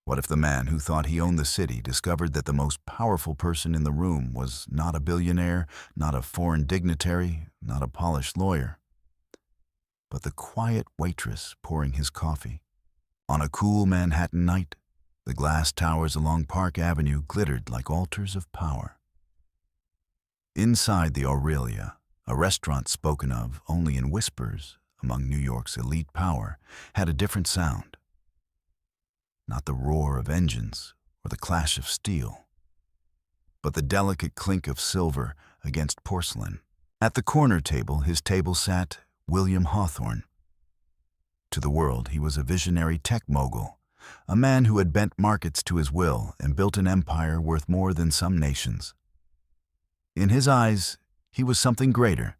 What if the man who thought he owned the city discovered that the most powerful person in the room was not a billionaire, not a foreign dignitary, not a polished lawyer, but the quiet waitress pouring his coffee? On a cool Manhattan night, the glass towers along Park Avenue glittered like altars of power. Inside the Aurelia, a restaurant spoken of only in whispers among New York's elite power, had a different sound. Not the roar of engines or the clash of steel, but the delicate clink of silver against porcelain. At the corner table, his table sat William Hawthorne. To the world, he was a visionary tech mogul, a man who had bent markets to his will and built an empire worth more than some nations. In his eyes, he was something greater,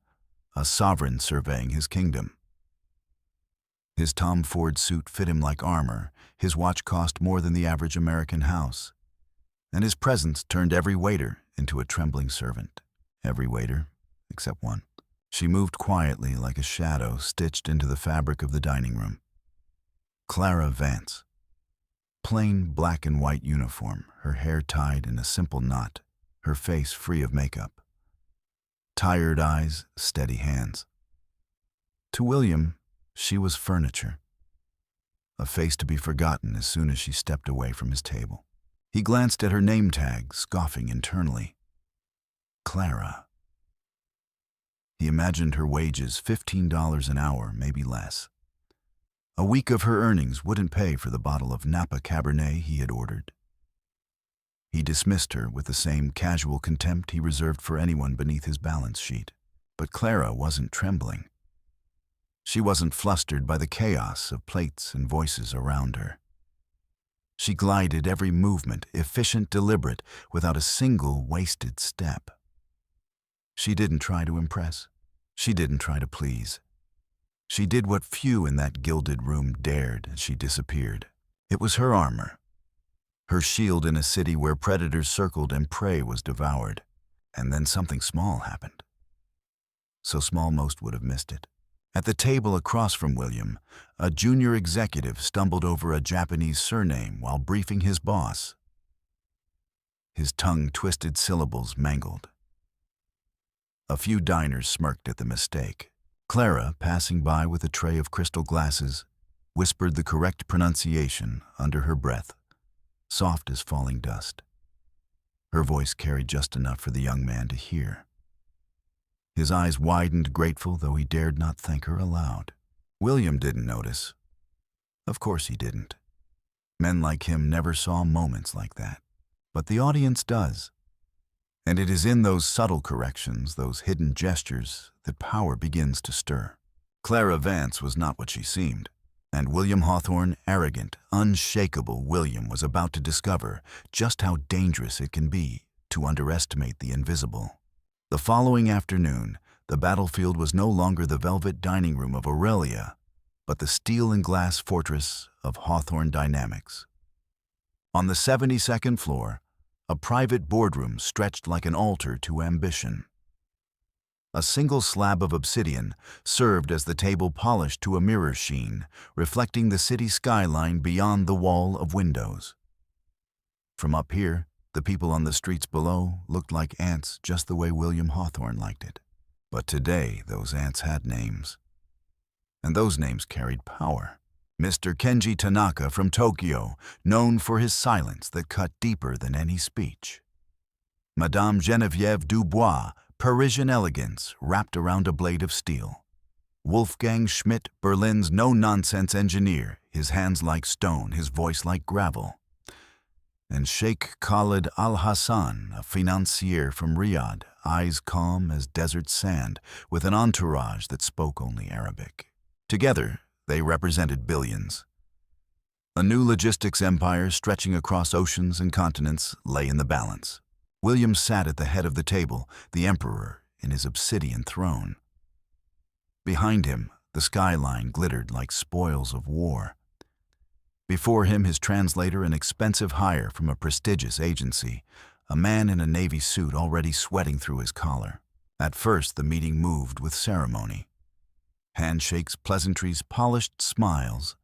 a sovereign surveying his kingdom. His Tom Ford suit fit him like armor, his watch cost more than the average American house, and his presence turned every waiter into a trembling servant. Every waiter, except one. She moved quietly like a shadow stitched into the fabric of the dining room. Clara Vance. Plain black and white uniform, her hair tied in a simple knot, her face free of makeup. Tired eyes, steady hands. To William, she was furniture, a face to be forgotten as soon as she stepped away from his table. He glanced at her name tag, scoffing internally. Clara. He imagined her wages $15 an hour, maybe less. A week of her earnings wouldn't pay for the bottle of Napa Cabernet he had ordered. He dismissed her with the same casual contempt he reserved for anyone beneath his balance sheet. But Clara wasn't trembling. She wasn't flustered by the chaos of plates and voices around her. She glided every movement, efficient, deliberate, without a single wasted step. She didn't try to impress. She didn't try to please. She did what few in that gilded room dared as she disappeared. It was her armor, her shield in a city where predators circled and prey was devoured. And then something small happened. So small most would have missed it. At the table across from William, a junior executive stumbled over a Japanese surname while briefing his boss. His tongue-twisted syllables mangled. A few diners smirked at the mistake. Clara, passing by with a tray of crystal glasses, whispered the correct pronunciation under her breath, soft as falling dust. Her voice carried just enough for the young man to hear. His eyes widened, grateful, though he dared not thank her aloud. William didn't notice. Of course he didn't. Men like him never saw moments like that. But the audience does. And it is in those subtle corrections, those hidden gestures, that power begins to stir. Clara Vance was not what she seemed. And William Hawthorne, arrogant, unshakable William, was about to discover just how dangerous it can be to underestimate the invisible. The following afternoon, the battlefield was no longer the velvet dining room of Aurelia, but the steel and glass fortress of Hawthorne Dynamics. On the 72nd floor, a private boardroom stretched like an altar to ambition. A single slab of obsidian served as the table polished to a mirror sheen, reflecting the city skyline beyond the wall of windows. From up here, the people on the streets below looked like ants just the way William Hawthorne liked it. But today, those ants had names. And those names carried power. Mr. Kenji Tanaka from Tokyo, known for his silence that cut deeper than any speech. Madame Geneviève Dubois, Parisian elegance wrapped around a blade of steel. Wolfgang Schmidt, Berlin's no-nonsense engineer, his hands like stone, his voice like gravel. And Sheikh Khalid Al-Hassan, a financier from Riyadh, eyes calm as desert sand, with an entourage that spoke only Arabic. Together, they represented billions. A new logistics empire stretching across oceans and continents lay in the balance. William sat at the head of the table, the emperor in his obsidian throne. Behind him, the skyline glittered like spoils of war. Before him, his translator, an expensive hire from a prestigious agency, a man in a navy suit already sweating through his collar. At first, the meeting moved with ceremony. Handshakes, pleasantries, polished smiles.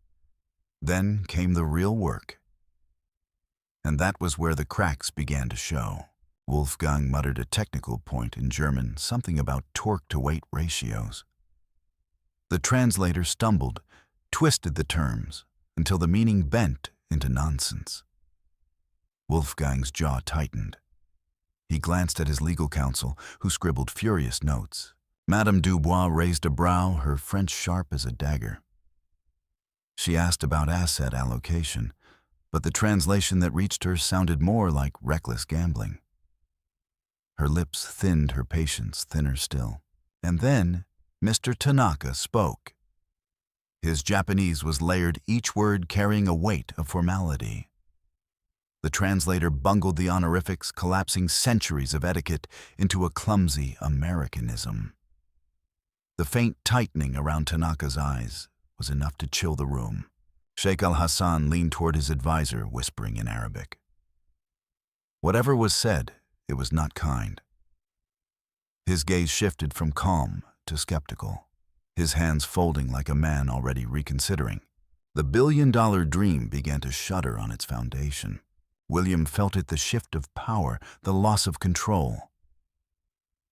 Then came the real work. And that was where the cracks began to show. Wolfgang muttered a technical point in German, something about torque-to-weight ratios. The translator stumbled, twisted the terms, until the meaning bent into nonsense. Wolfgang's jaw tightened. He glanced at his legal counsel, who scribbled furious notes. Madame Dubois raised a brow, her French sharp as a dagger. She asked about asset allocation, but the translation that reached her sounded more like reckless gambling. Her lips thinned, her patience thinner still. And then Mr. Tanaka spoke. His Japanese was layered, each word carrying a weight of formality. The translator bungled the honorifics, collapsing centuries of etiquette into a clumsy Americanism. The faint tightening around Tanaka's eyes was enough to chill the room. Sheikh al-Hassan leaned toward his advisor, whispering in Arabic. Whatever was said, it was not kind. His gaze shifted from calm to skeptical, his hands folding like a man already reconsidering. The billion-dollar dream began to shudder on its foundation. William felt it, the shift of power, the loss of control.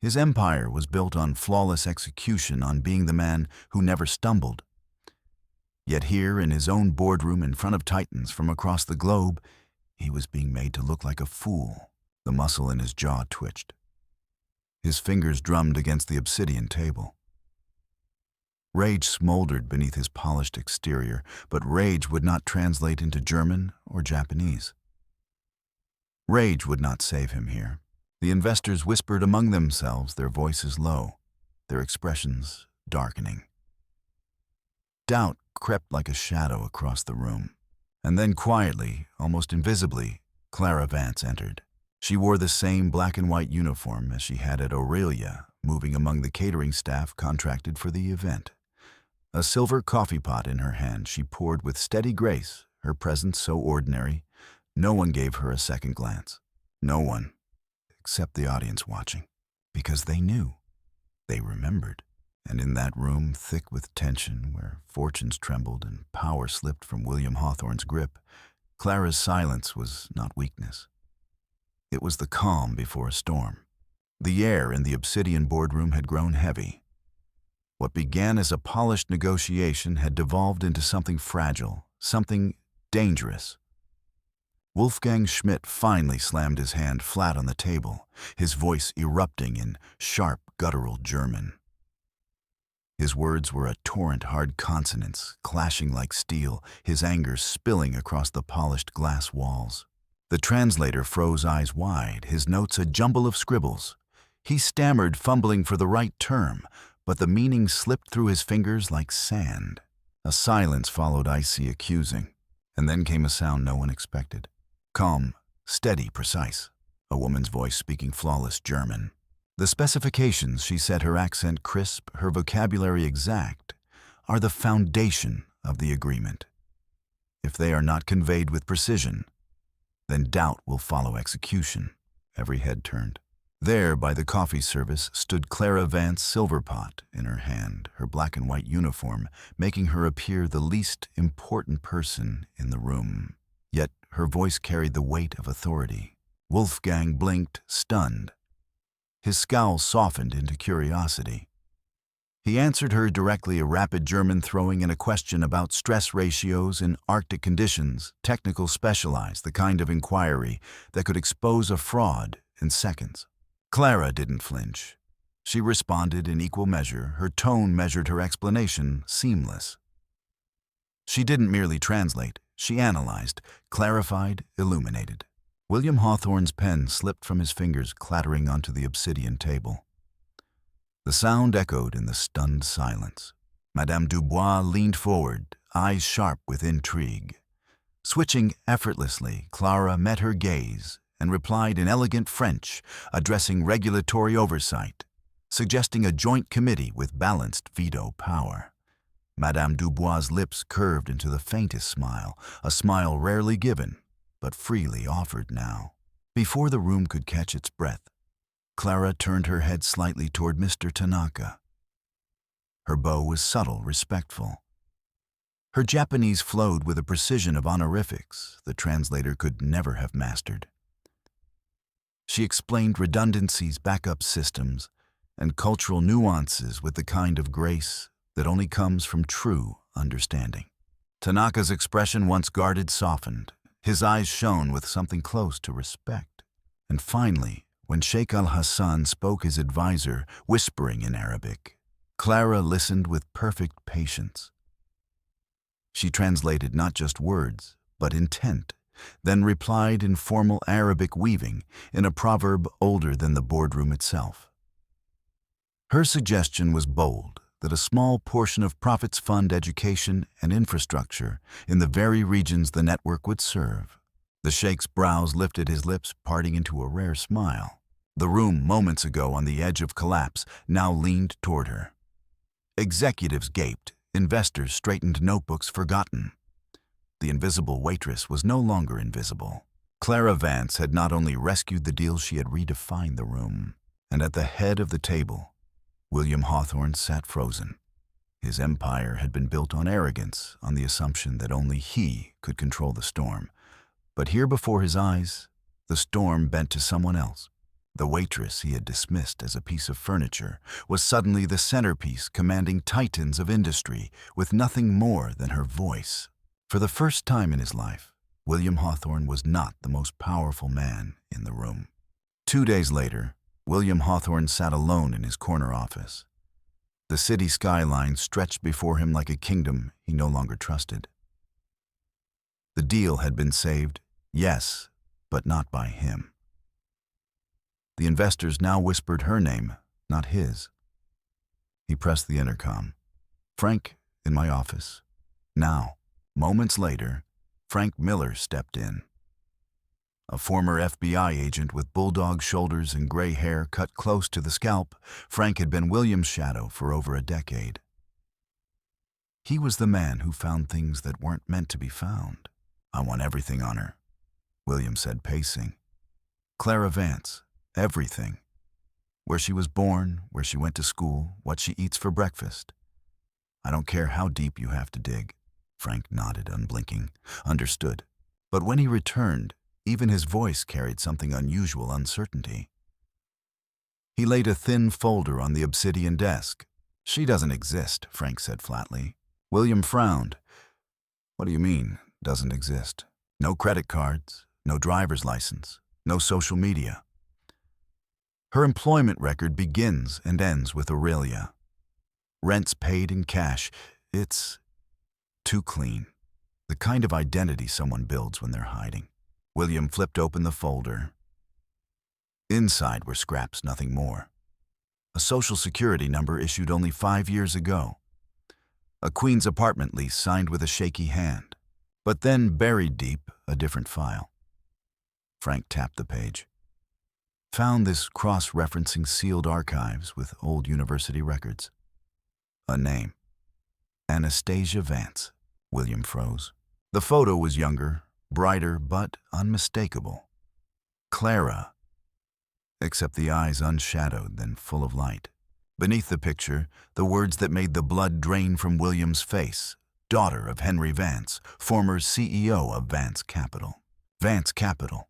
His empire was built on flawless execution, on being the man who never stumbled. Yet here, in his own boardroom in front of titans from across the globe, he was being made to look like a fool. The muscle in his jaw twitched. His fingers drummed against the obsidian table. Rage smoldered beneath his polished exterior, but rage would not translate into German or Japanese. Rage would not save him here. The investors whispered among themselves, their voices low, their expressions darkening. Doubt crept like a shadow across the room. And then quietly, almost invisibly, Clara Vance entered. She wore the same black and white uniform as she had at Aurelia, moving among the catering staff contracted for the event. A silver coffee pot in her hand, she poured with steady grace, her presence so ordinary, no one gave her a second glance. No one, except the audience watching, because they knew, they remembered. And in that room, thick with tension, where fortunes trembled and power slipped from William Hawthorne's grip, Clara's silence was not weakness. It was the calm before a storm. The air in the obsidian boardroom had grown heavy. What began as a polished negotiation had devolved into something fragile, something dangerous. Wolfgang Schmidt finally slammed his hand flat on the table, his voice erupting in sharp, guttural German. His words were a torrent, hard consonants, clashing like steel, his anger spilling across the polished glass walls. The translator froze, eyes wide, his notes a jumble of scribbles. He stammered, fumbling for the right term, but the meaning slipped through his fingers like sand. A silence followed, icy, accusing, and then came a sound no one expected. Calm, steady, precise. A woman's voice speaking flawless German. The specifications, she said, her accent crisp, her vocabulary exact, are the foundation of the agreement. If they are not conveyed with precision, then doubt will follow execution. Every head turned. There, by the coffee service, stood Clara Vance Silverpot in her hand, her black and white uniform, making her appear the least important person in the room. Yet her voice carried the weight of authority. Wolfgang blinked, stunned. His scowl softened into curiosity. He answered her directly, a rapid German, throwing in a question about stress ratios in Arctic conditions, technical, specialized, the kind of inquiry that could expose a fraud in seconds. Clara didn't flinch. She responded in equal measure, her tone measured, her explanation seamless. She didn't merely translate, she analyzed, clarified, illuminated. William Hawthorne's pen slipped from his fingers, clattering onto the obsidian table. The sound echoed in the stunned silence. Madame Dubois leaned forward, eyes sharp with intrigue. Switching effortlessly, Clara met her gaze and replied in elegant French, addressing regulatory oversight, suggesting a joint committee with balanced veto power. Madame Dubois' lips curved into the faintest smile, a smile rarely given, but freely offered now. Before the room could catch its breath, Clara turned her head slightly toward Mr. Tanaka. Her bow was subtle, respectful. Her Japanese flowed with a precision of honorifics the translator could never have mastered. She explained redundancies, backup systems, and cultural nuances with the kind of grace that only comes from true understanding. Tanaka's expression, once guarded, softened. His eyes shone with something close to respect. And finally, when Sheikh al-Hassan spoke, his advisor, whispering in Arabic, Clara listened with perfect patience. She translated not just words, but intent, then replied in formal Arabic, weaving in a proverb older than the boardroom itself. Her suggestion was bold, that a small portion of profits fund education and infrastructure in the very regions the network would serve. The Sheikh's brows lifted, his lips parting into a rare smile. The room, moments ago on the edge of collapse, now leaned toward her. Executives gaped, investors straightened, notebooks forgotten. The invisible waitress was no longer invisible. Clara Vance had not only rescued the deal, she had redefined the room. And at the head of the table, William Hawthorne sat frozen. His empire had been built on arrogance, on the assumption that only he could control the storm. But here before his eyes, the storm bent to someone else. The waitress he had dismissed as a piece of furniture was suddenly the centerpiece, commanding titans of industry with nothing more than her voice. For the first time in his life, William Hawthorne was not the most powerful man in the room. 2 days later, William Hawthorne sat alone in his corner office. The city skyline stretched before him like a kingdom he no longer trusted. The deal had been saved, yes, but not by him. The investors now whispered her name, not his. He pressed the intercom. "Frank, in my office." Now, moments later, Frank Miller stepped in. A former FBI agent with bulldog shoulders and gray hair cut close to the scalp, Frank had been William's shadow for over a decade. He was the man who found things that weren't meant to be found. "I want everything on her," William said, pacing. "Clara Vance, everything. Where she was born, where she went to school, what she eats for breakfast. I don't care how deep you have to dig." Frank nodded, unblinking. Understood. But when he returned, even his voice carried something unusual uncertainty. He laid a thin folder on the obsidian desk. "She doesn't exist," Frank said flatly. William frowned. "What do you mean, doesn't exist?" "No credit cards, no driver's license, no social media. Her employment record begins and ends with Aurelia. Rent's paid in cash. It's too clean. The kind of identity someone builds when they're hiding." William flipped open the folder. Inside were scraps, nothing more. A social security number issued only 5 years ago. A Queens apartment lease signed with a shaky hand. But then, buried deep, a different file. Frank tapped the page. Found this cross-referencing sealed archives with old university records. A name. Anastasia Vance. William froze. The photo was younger, brighter, but unmistakable. Clara, except the eyes unshadowed, then full of light. Beneath the picture, the words that made the blood drain from William's face. Daughter of Henry Vance, former CEO of Vance Capital. Vance Capital.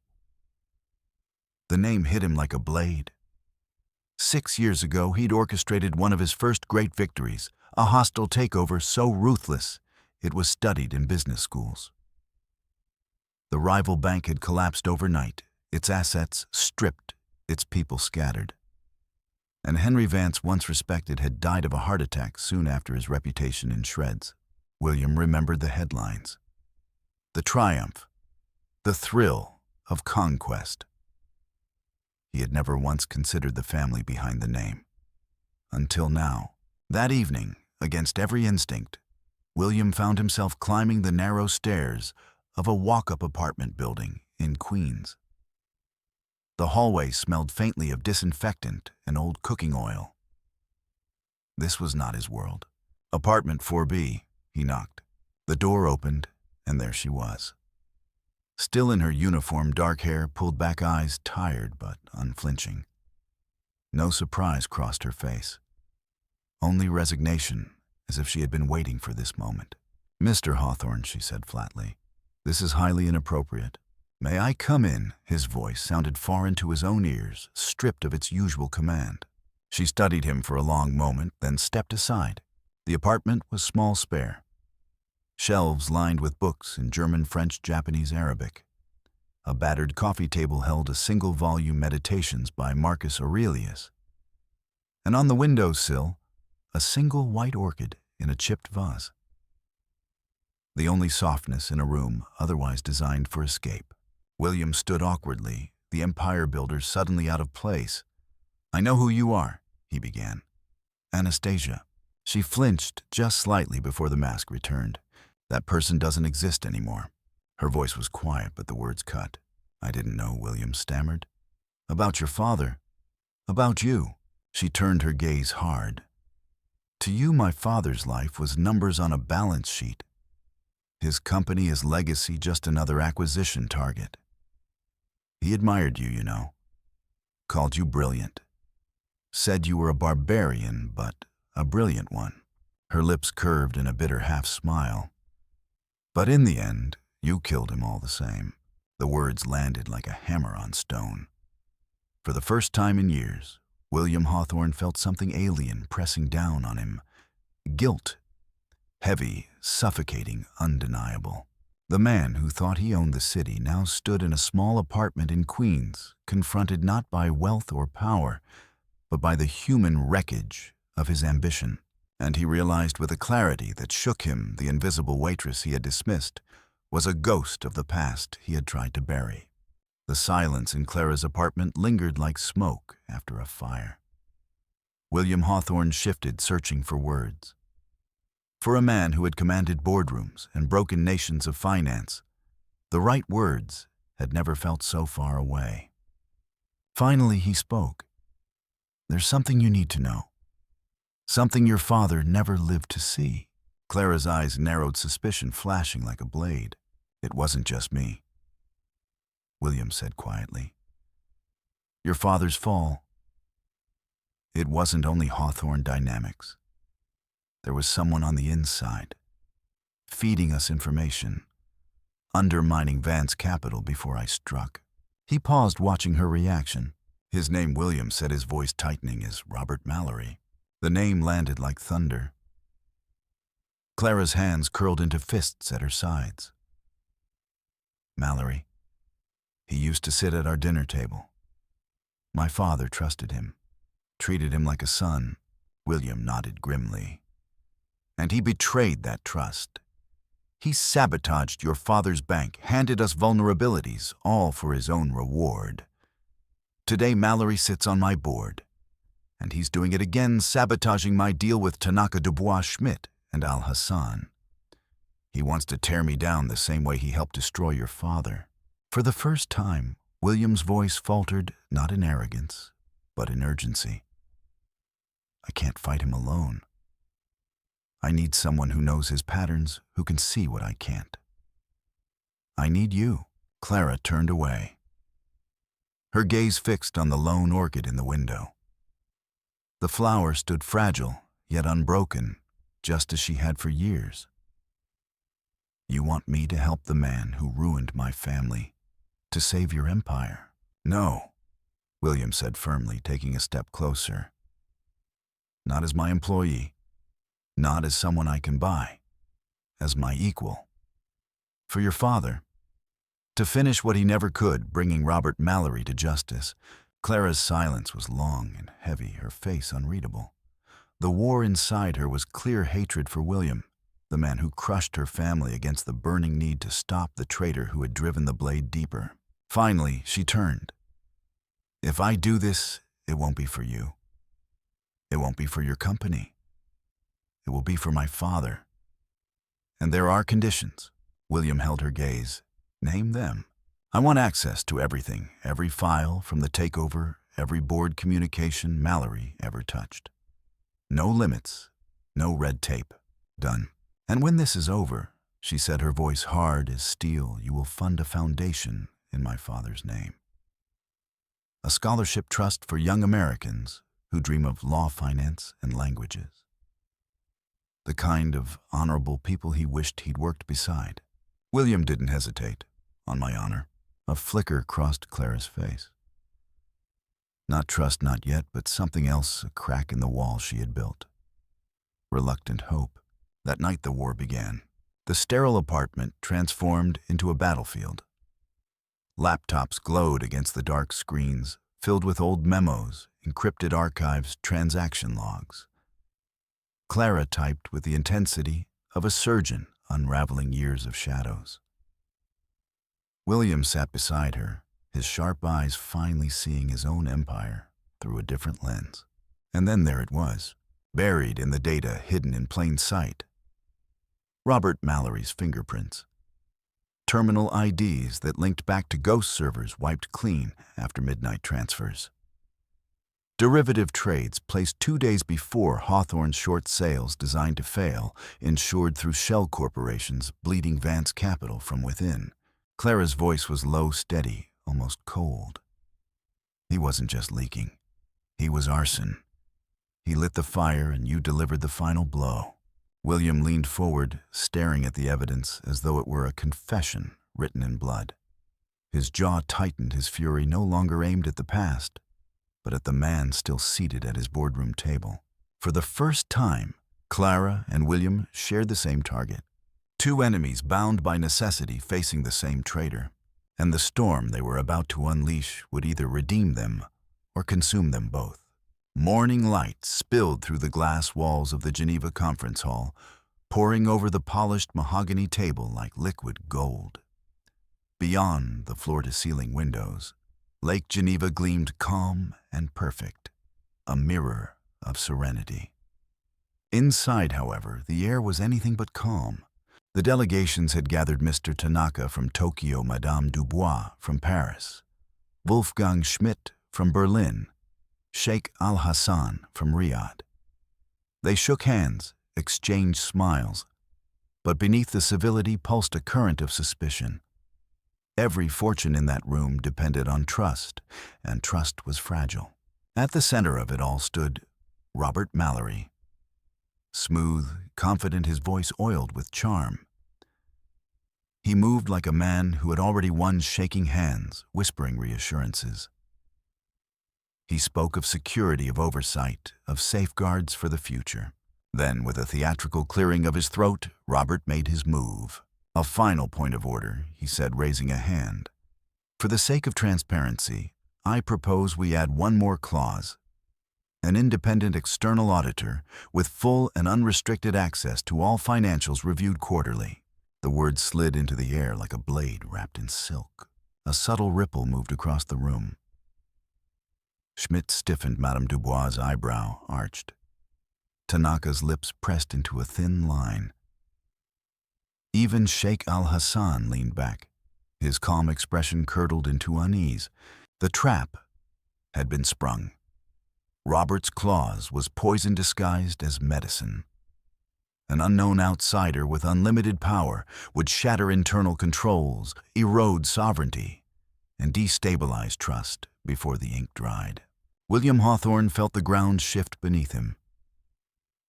The name hit him like a blade. 6 years ago, he'd orchestrated one of his first great victories, a hostile takeover so ruthless it was studied in business schools. The rival bank had collapsed overnight, its assets stripped, its people scattered. And Henry Vance, once respected, had died of a heart attack soon after, his reputation in shreds. William remembered the headlines. The triumph, the thrill of conquest. He had never once considered the family behind the name. Until now. That evening, against every instinct, William found himself climbing the narrow stairs of a walk-up apartment building in Queens. The hallway smelled faintly of disinfectant and old cooking oil. This was not his world. "Apartment 4B, he knocked. The door opened, and there she was. Still in her uniform, dark hair, pulled back eyes, tired but unflinching. No surprise crossed her face. Only resignation, as if she had been waiting for this moment. Mr. Hawthorne, she said flatly, this is highly inappropriate. May I come in? His voice sounded far into his own ears, stripped of its usual command. She studied him for a long moment, then stepped aside. The apartment was small spare. Shelves lined with books in German, French, Japanese, Arabic. A battered coffee table held a single-volume Meditations by Marcus Aurelius. And on the windowsill, a single white orchid in a chipped vase. The only softness in a room otherwise designed for escape. William stood awkwardly, the empire builder suddenly out of place. I know who you are, he began. Anastasia. She flinched just slightly before the mask returned. That person doesn't exist anymore. Her voice was quiet, but the words cut. I didn't know, William stammered. About your father. About you. She turned her gaze hard. To you, my father's life was numbers on a balance sheet. His company, his legacy, just another acquisition target. He admired you, you know. Called you brilliant. Said you were a barbarian, but a brilliant one. Her lips curved in a bitter half-smile. But in the end, you killed him all the same. The words landed like a hammer on stone. For the first time in years, William Hawthorne felt something alien pressing down on him. Guilt. Heavy, suffocating, undeniable. The man who thought he owned the city now stood in a small apartment in Queens, confronted not by wealth or power, but by the human wreckage of his ambition. And he realized with a clarity that shook him the invisible waitress he had dismissed was a ghost of the past he had tried to bury. The silence in Clara's apartment lingered like smoke after a fire. William Hawthorne shifted, searching for words. For a man who had commanded boardrooms and broken nations of finance, the right words had never felt so far away. Finally, he spoke. There's something you need to know. Something your father never lived to see. Clara's eyes narrowed, suspicion flashing like a blade. It wasn't just me, William said quietly. Your father's fall. It wasn't only Hawthorne dynamics. There was someone on the inside, feeding us information, undermining Vance Capital before I struck. He paused, watching her reaction. His name, William said, his voice tightening, is Robert Mallory. The name landed like thunder. Clara's hands curled into fists at her sides. Mallory. He used to sit at our dinner table. My father trusted him, treated him like a son. William nodded grimly. And he betrayed that trust. He sabotaged your father's bank, handed us vulnerabilities, all for his own reward. Today, Mallory sits on my board, and he's doing it again, sabotaging my deal with Tanaka Dubois Schmidt and Al Hassan. He wants to tear me down the same way he helped destroy your father. For the first time, William's voice faltered, not in arrogance, but in urgency. I can't fight him alone. I need someone who knows his patterns, who can see what I can't. I need you. Clara turned away, her gaze fixed on the lone orchid in the window. The flower stood fragile, yet unbroken, just as she had for years. You want me to help the man who ruined my family, to save your empire? No, William said firmly, taking a step closer. Not as my employee, not as someone I can buy, as my equal. For your father, to finish what he never could, bringing Robert Mallory to justice. Clara's silence was long and heavy, her face unreadable. The war inside her was clear hatred for William, the man who crushed her family against the burning need to stop the traitor who had driven the blade deeper. Finally, she turned. If I do this, it won't be for you. It won't be for your company. It will be for my father. And there are conditions. William held her gaze. Name them. I want access to everything, every file from the takeover, every board communication Mallory ever touched. No limits, no red tape. Done. And when this is over, she said, her voice hard as steel, you will fund a foundation in my father's name. A scholarship trust for young Americans who dream of law, finance, and languages. the kind of honorable people he wished he'd worked beside. William didn't hesitate, on my honor. A flicker crossed Clara's face. Not trust, not yet, but something else, a crack in the wall she had built. Reluctant hope. That night the war began. The sterile apartment transformed into a battlefield. Laptops glowed against the dark screens, filled with old memos, encrypted archives, transaction logs. Clara typed with the intensity of a surgeon unraveling years of shadows. William sat beside her, his sharp eyes finally seeing his own empire through a different lens. And then there it was, buried in the data, hidden in plain sight. Robert Mallory's fingerprints. Terminal IDs that linked back to ghost servers wiped clean after midnight transfers. Derivative trades placed 2 days before Hawthorne's short sales designed to fail, insured through shell corporations bleeding Vance capital from within. Clara's voice was low, steady, almost cold. He wasn't just leaking. He was arson. He lit the fire and you delivered the final blow. William leaned forward, staring at the evidence as though it were a confession written in blood. His jaw tightened, his fury no longer aimed at the past, but at the man still seated at his boardroom table. For the first time, Clara and William shared the same target. Two enemies bound by necessity facing the same traitor. And the storm they were about to unleash would either redeem them or consume them both. Morning light spilled through the glass walls of the Geneva conference hall, pouring over the polished mahogany table like liquid gold. Beyond the floor-to-ceiling windows, Lake Geneva gleamed calm and perfect, a mirror of serenity. Inside, however, the air was anything but calm. The delegations had gathered Mr. Tanaka from Tokyo, Madame Dubois from Paris, Wolfgang Schmidt from Berlin, Sheikh Al-Hassan from Riyadh. They shook hands, exchanged smiles, but beneath the civility pulsed a current of suspicion. Every fortune in that room depended on trust, and trust was fragile. At the center of it all stood Robert Mallory. Smooth, confident, his voice oiled with charm. He moved like a man who had already won, shaking hands, whispering reassurances. He spoke of security, of oversight, of safeguards for the future. Then, with a theatrical clearing of his throat, Robert made his move. A final point of order, he said, raising a hand. For the sake of transparency, I propose we add one more clause. An independent external auditor with full and unrestricted access to all financials reviewed quarterly. The words slid into the air like a blade wrapped in silk. A subtle ripple moved across the room. Schmidt stiffened, Madame Dubois' eyebrow arched. Tanaka's lips pressed into a thin line. Even Sheikh Al-Hassan leaned back. His calm expression curdled into unease. The trap had been sprung. Robert's clause was poison disguised as medicine. An unknown outsider with unlimited power would shatter internal controls, erode sovereignty, and destabilize trust before the ink dried. William Hawthorne felt the ground shift beneath him.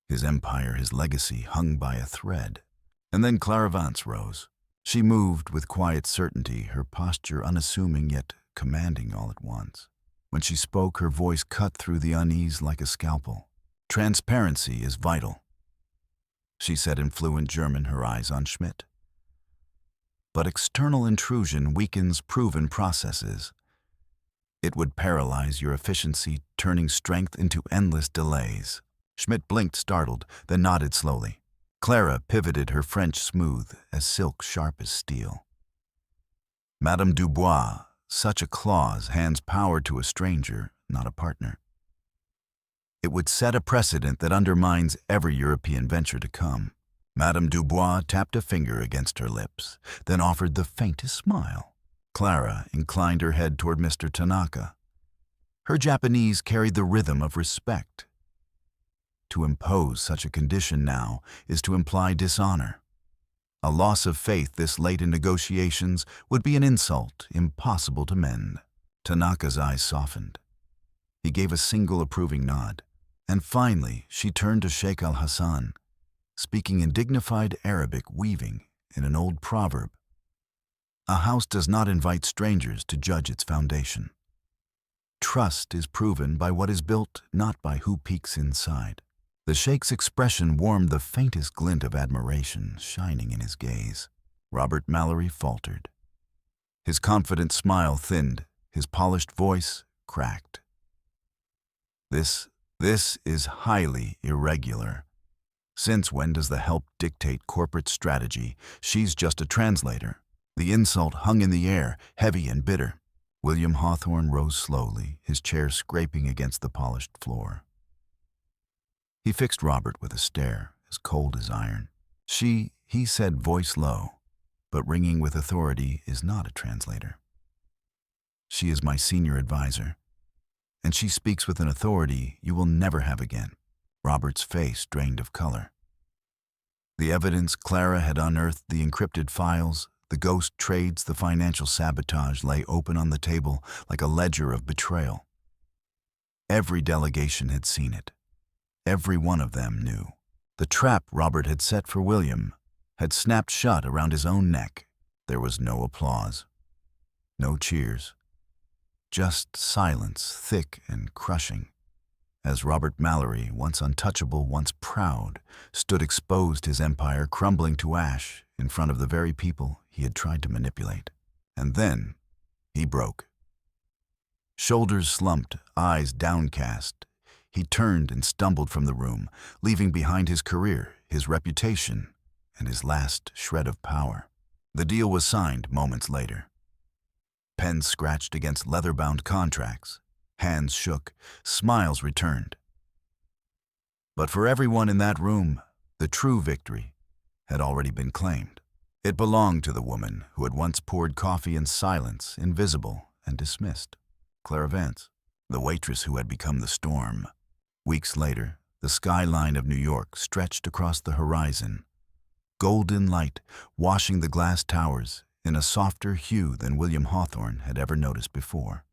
His empire, his legacy, hung by a thread. And then Clara Vance rose. She moved with quiet certainty, her posture unassuming yet commanding all at once. When she spoke, her voice cut through the unease like a scalpel. Transparency is vital, she said in fluent German, her eyes on Schmidt. But external intrusion weakens proven processes. It would paralyze your efficiency, turning strength into endless delays. Schmidt blinked, startled, then nodded slowly. Clara pivoted, her French smooth as silk, sharp as steel. Madame Dubois, such a clause hands power to a stranger, not a partner. It would set a precedent that undermines every European venture to come. Madame Dubois tapped a finger against her lips, then offered the faintest smile. Clara inclined her head toward Mr. Tanaka. Her Japanese carried the rhythm of respect. To impose such a condition now is to imply dishonor. A loss of faith this late in negotiations would be an insult impossible to mend. Tanaka's eyes softened. He gave a single approving nod. And finally, she turned to Sheikh Al-Hassan. speaking in dignified Arabic, weaving in an old proverb. A house does not invite strangers to judge its foundation. Trust is proven by what is built, not by who peeks inside. The Sheikh's expression warmed the faintest glint of admiration shining in his gaze. Robert Mallory faltered. His confident smile thinned, his polished voice cracked. This is highly irregular. Since when does the help dictate corporate strategy? She's just a translator. The insult hung in the air, heavy and bitter. William Hawthorne rose slowly, his chair scraping against the polished floor. He fixed Robert with a stare, as cold as iron. He said, voice low, but ringing with authority, is not a translator. She is my senior advisor, and she speaks with an authority you will never have again. Robert's face drained of color. The evidence Clara had unearthed, the encrypted files, the ghost trades, the financial sabotage lay open on the table like a ledger of betrayal. Every delegation had seen it. Every one of them knew. The trap Robert had set for William had snapped shut around his own neck. There was no applause, no cheers, just silence, thick and crushing, as Robert Mallory, once untouchable, once proud, stood exposed, his empire crumbling to ash in front of the very people he had tried to manipulate. And then he broke. Shoulders slumped, eyes downcast, he turned and stumbled from the room, leaving behind his career, his reputation, and his last shred of power. The deal was signed moments later. Pens scratched against leather-bound contracts. Hands shook. Smiles returned. But for everyone in that room, the true victory had already been claimed. It belonged to the woman who had once poured coffee in silence, invisible and dismissed. Clara Vance, the waitress who had become the storm. Weeks later, the skyline of New York stretched across the horizon, golden light washing the glass towers in a softer hue than William Hawthorne had ever noticed before.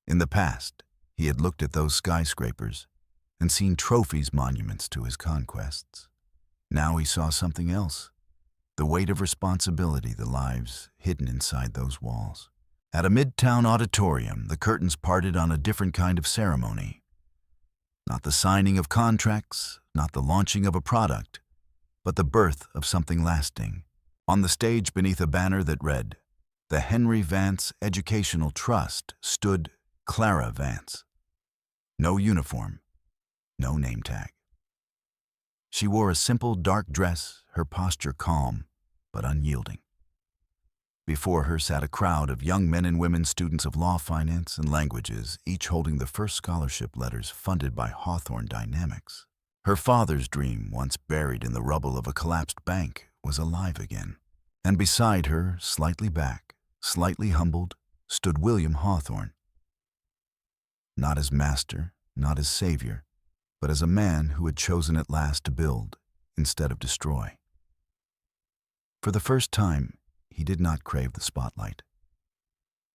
In the past, he had looked at those skyscrapers and seen trophies, monuments to his conquests. Now he saw something else, the weight of responsibility, the lives hidden inside those walls. At a midtown auditorium, the curtains parted on a different kind of ceremony. Not the signing of contracts, not the launching of a product, but the birth of something lasting. On the stage beneath a banner that read, "The Henry Vance Educational Trust," stood Clara Vance. No uniform, no name tag. She wore a simple dark dress, her posture calm but unyielding. Before her sat a crowd of young men and women, students of law, finance, and languages, each holding the first scholarship letters funded by Hawthorne Dynamics. Her father's dream, once buried in the rubble of a collapsed bank, was alive again. And beside her, slightly back, slightly humbled, stood William Hawthorne. Not as master, not as savior, but as a man who had chosen at last to build instead of destroy. For the first time, he did not crave the spotlight.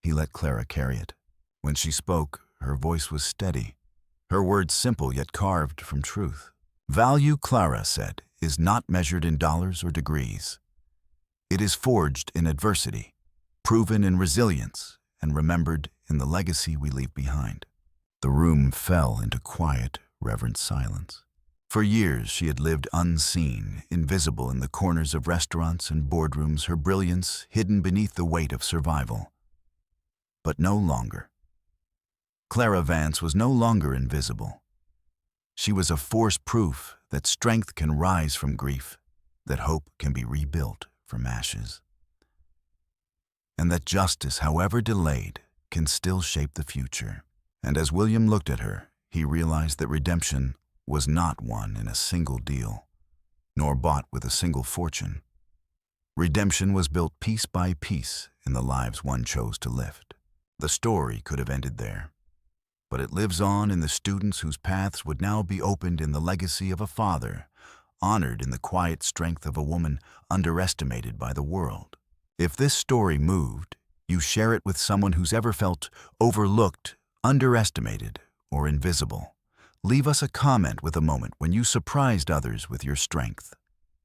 He let Clara carry it. When she spoke, her voice was steady, her words simple yet carved from truth. Value, Clara said, is not measured in dollars or degrees. It is forged in adversity, proven in resilience, and remembered in the legacy we leave behind. The room fell into quiet, reverent silence. For years she had lived unseen, invisible in the corners of restaurants and boardrooms, her brilliance hidden beneath the weight of survival. But no longer. Clara Vance was no longer invisible. She was a force proof that strength can rise from grief, that hope can be rebuilt from ashes, and that justice, however delayed, can still shape the future. And as William looked at her, he realized that redemption was not won in a single deal, nor bought with a single fortune. Redemption was built piece by piece in the lives one chose to lift. The story could have ended there, but it lives on in the students whose paths would now be opened in the legacy of a father, honored in the quiet strength of a woman underestimated by the world. If this story moved, you share it with someone who's ever felt overlooked, underestimated, or invisible. Leave us a comment with a moment when you surprised others with your strength.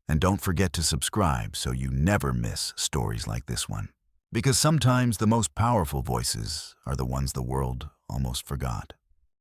And don't forget to subscribe so you never miss stories like this one. Because sometimes the most powerful voices are the ones the world almost forgot.